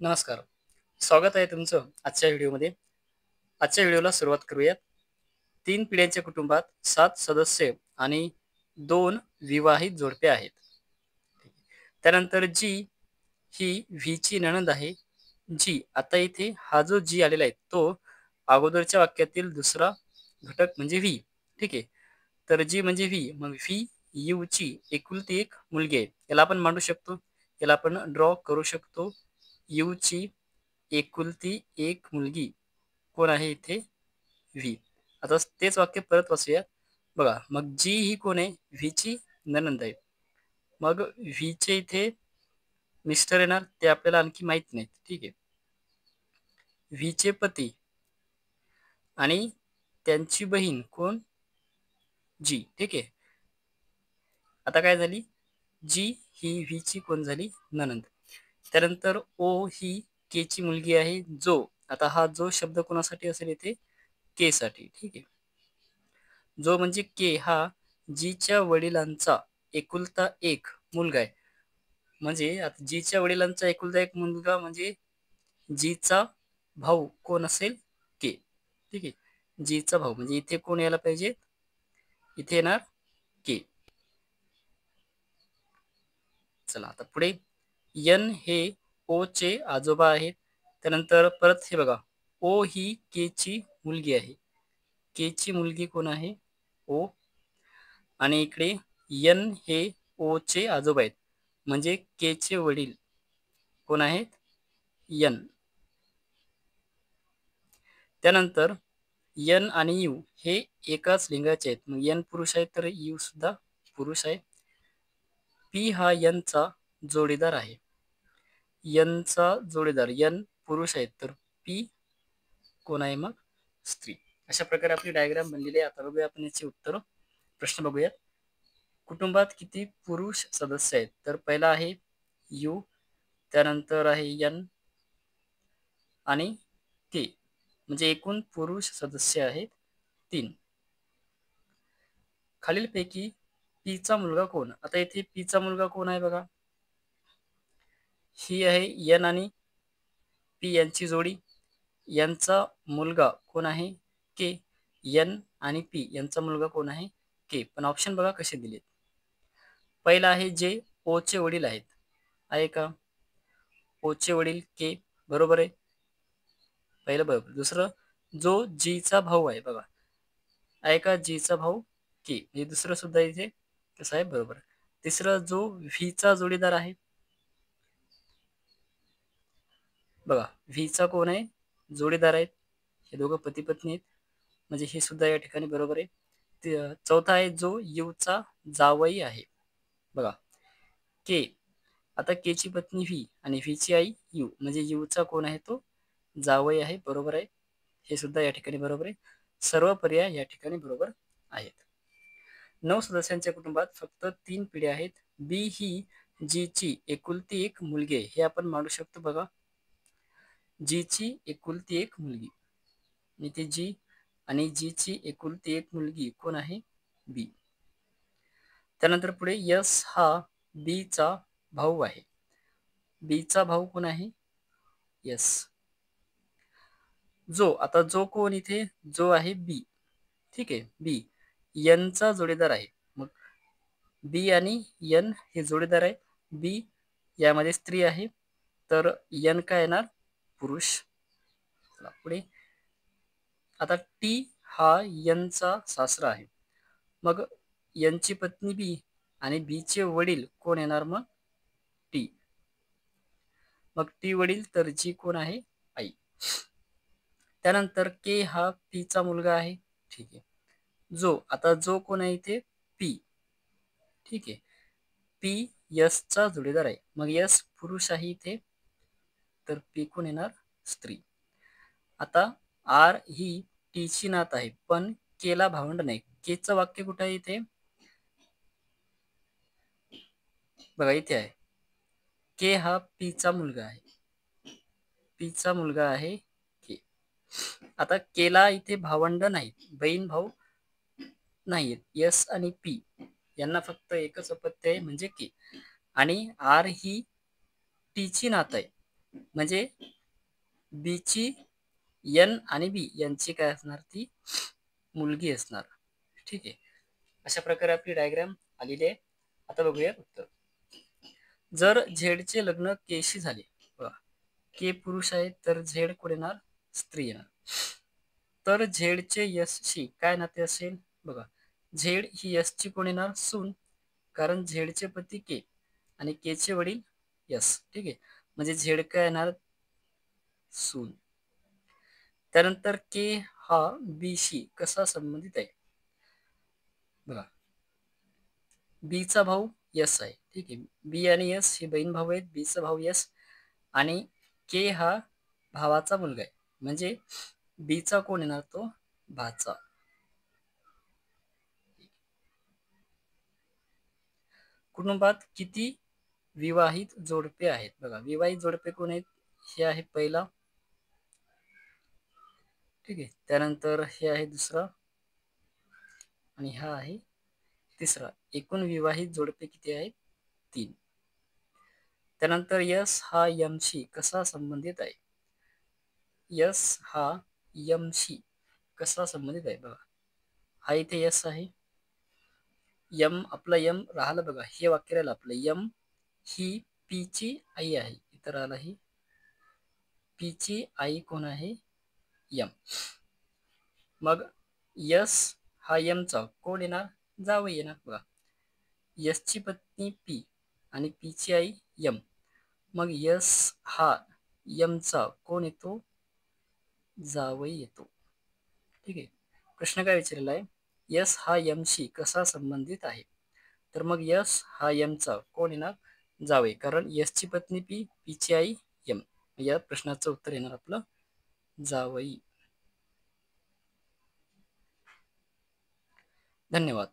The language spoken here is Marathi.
नमस्कार. स्वागत आहे तुमचं आजच्या व्हिडिओमध्ये. आजच्या व्हिडिओला सुरुवात करूयात. 3 पिढ्यांच्या कुटुंबात 7 सदस्य आणि 2 विवाहित जोडपे आहेत. त्यानंतर जी ही व्हीची नणंद आहे. जी आता इथे हा जो जी आलेला आहे तो अगोदरच्या वाक्यातील दुसरा घटक म्हणजे व्ही. ठीक आहे. तर जी म्हणजे व्ही, मग व्ही यूची एकुलती एक मुलगी आहे. याला आपण मांडू शकतो. याला आपण ड्रॉ करू शकतो. यूची एकुलती एक मुलगी कोण आहे इथे? व्ही. आता तेच वाक्य परत वाचूया. बघा, मग जी ही कोण आहे? व्हीची नणंद आहे. मग व्हीचे इथे मिस्टर येणार, ते आपल्याला आणखी माहित नाहीत. ठीक आहे. व्हीचे पती आणि त्यांची बहीण कोण? जी. ठीक आहे. आता काय झाली? जी ही व्हीची कोण झाली? नणंद. त्यानंतर ओ ही केची मुलगी आहे. जो, आता हा जो शब्द कोणासाठी असेल इथे? के साठी. ठीक आहे. जो म्हणजे के हा जीच्या वडिलांचा एकुलता एक मुलगा आहे. म्हणजे आता जीच्या वडिलांचा एकुलता एक मुलगा म्हणजे जीचा भाऊ कोण असेल? के. ठीक आहे. जीचा भाऊ म्हणजे इथे कोण यायला पाहिजे? इथे येणार के. चला आता पुढे. एन हे ओ चे आजोबा आहेत. त्यानंतर परत हे बघा, ओ ही के ची मुलगी आहे. के ची मुलगी कोण आहे? ओ. आणि इकडे एन हे ओ चे आजोबा आहेत. म्हणजे के चे वडील कोण आहेत? एन. त्यानंतर एन आणि यू हे एकाच लिंगाचे आहेत. मग एन पुरुष आहे तर यू सुद्धा पुरुष आहे. पी हा एनचा जोडीदार आहे. एनचा जोडीदार एन पुरुष आहे तर पी कोण आहे मग? स्त्री. अशा प्रकारे आपली डायग्राम बनलेली आहे. आता बघूया आपण याची उत्तर. प्रश्न बघूयात. कुटुंबात किती पुरुष सदस्य आहेत? तर पहिला आहे यू, त्यानंतर आहे एन आणि के. म्हणजे एकूण पुरुष सदस्य आहेत 3. खालीलपैकी पीचा मुलगा कोण? आता इथे पीचा मुलगा कोण आहे बघा. ही आहे एन आणि पी यांची जोडी. यांचा मुलगा कोण आहे? के. एन आणि पी यांचा मुलगा कोण आहे? के. पण ऑप्शन बघा कसे दिलेत. पहिला आहे जे ओ चे वडील आहेत. आहे का? ओ चे वडील के. बरोबर आहे. पहिलं बरोबर. दुसरं जो जीचा भाऊ आहे बघा. आहे का? जीचा भाऊ के. हे दुसरं सुद्धा इथे कसं आहे? बरोबर. तिसरं जो व्हीचा जोडीदार आहे बघा. व्हीचा कोण आहे? जोडीदार आहेत. हे दोघं पती पत्नी आहेत. म्हणजे हे सुद्धा या ठिकाणी बरोबर आहे. चौथा आहे जो यूचा जावई आहे बघा. के. आता के ची पत्नी व्ही आणि व्हीची आई यू म्हणजे यूचा कोण आहे? तो जावई आहे. बरोबर आहे. हे सुद्धा या ठिकाणी बरोबर आहे. सर्व पर्याय या ठिकाणी बरोबर आहेत. 9 सदस्यांच्या कुटुंबात फक्त 3 पिढ्या आहेत. बी ही जीची एकुलती एक मुलगी आहे. हे आपण मांडू शकतो बघा. जीची एकुलती एक मुलगी. इथे जी आणि जीची एकुलती एक मुलगी कोण आहे? बी. त्यानंतर पुढे यस हा बीचा भाऊ आहे. बीचा भाऊ कोण आहे? यस. जो, आता जो कोण इथे? जो आहे बी. ठीक आहे. बी एनचा जोडीदार आहे. मग बी आणि एन हे जोडीदार आहे. बी यामध्ये स्त्री आहे तर एन काय येणार? पुरुष. चला पुढे. आता टी हा एनचा सासरा आहे. मग एनची पत्नी बी आणि बीचे वडील कोण येणार मग? टी. मग टी वडील तर जी कोण आहे? आई. त्यानंतर के हा पीचा मुलगा आहे. ठीक आहे. जो, आता जो कोण आहे इथे? पी. ठीक आहे. पी यसचा जोडीदार आहे. मग यस पुरुष आहे इथे तर पी कोण येणार? स्त्री. आता आर ही टीची नात आहे पण केला भावंड नाही. केचं वाक्य कुठं आहे इथे? बघा इथे आहे. के हा पीचा मुलगा आहे. पीचा मुलगा आहे के. आता केला इथे भावंड नाहीत, बहीण भाऊ नाहीत. यस आणि पी यांना फक्त एकच अपत्य आहे म्हणजे के. आणि आर ही टीची नात आहे. म्हणजे बीची एन आणि बी यांची काय असणार, ती मुलगी असणार. ठीक आहे, अशा प्रकारे आपली डायग्राम आलेली आहे. आता बघूया उत्तर. जर झेडचे लग्न केशी झाले, के पुरुष आहे तर झेड कोण येणार, स्त्री येणार. तर झेडचे यशशी काय नाते असेल, बघा झेड ही यशची कोण येणार, सून, कारण झेडचे पती के आणि केचे वडील यस. ठीक आहे, म्हणजे झेड काय येणार, सून. त्यानंतर के हा बी शी कसा संबंधित आहे, बघा बीचा भाऊ यस आहे. ठीक आहे, बी आणि यस हे बहीण भाऊ आहेत, बीचा भाऊ यस आणि के हा भावाचा मुलगा आहे, म्हणजे बीचा कोण येणार, तो भाचा. कुटुंबात किती विवाहित जोडपे आहेत, बघा विवाहित जोडपे कोण आहेत, हे आहे पहिला. ठीक आहे, त्यानंतर हे आहे दुसरा आणि हा आहे तिसरा. एकूण विवाहित जोडपे किती आहेत, 3. त्यानंतर यस हा यमशी कसा संबंधित आहे, यस हा यमशी कसा संबंधित आहे, बघा हा इथे यस आहे, यम आपला यम राहिलं, बघा हे वाक्य राहिलं आपलं, यम ही पीची आई आहे, इथं राहिला ही पीची आई कोण आहे, यम. मग यस हा यमचा कोण येणार, जावई येणार. बघा यसची पत्नी पी आणि पीची आई यम, मग यस हा यमचा कोण येतो, जावई येतो. ठीक आहे, प्रश्न काय विचारलेला आहे, यस हा यमशी कसा संबंधित आहे, तर मग यस हा यमचा कोण येणार, जावई, कारण यसची पत्नी पी, पीची आई यम. या प्रश्नाचं उत्तर येणार आपलं जावई. धन्यवाद.